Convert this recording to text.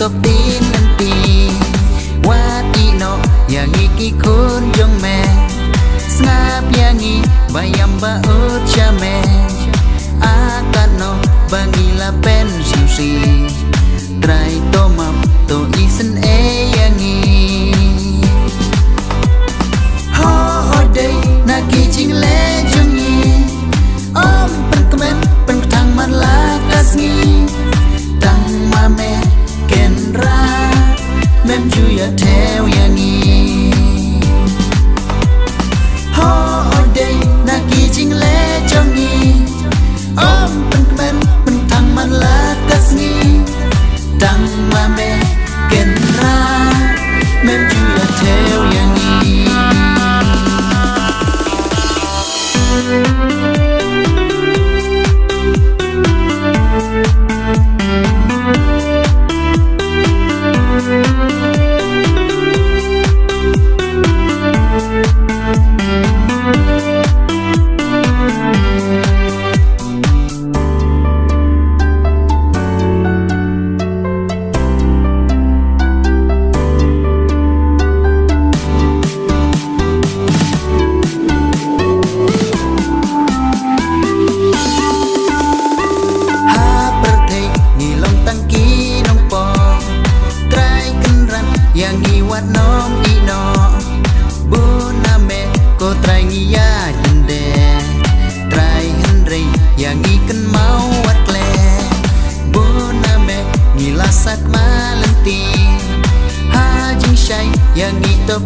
top tin nanti wati no yang iki kun jong me snap yangi bayam baut chame akan no bangila pen susi try to map to isen yangi ho day nagi jing le jungi om pen kemen pen tang man lakas ngi tang mame kenra mem juya theo yangi ho day nagi jing le jungi om pen kemen pen tang man lakas ngi tang mame kenra mem juya theo yangi yang iwat nom ino buname ko try ngiya jende try henry yang ikan mau watle buname ngilasak malenti hajing syai yang itop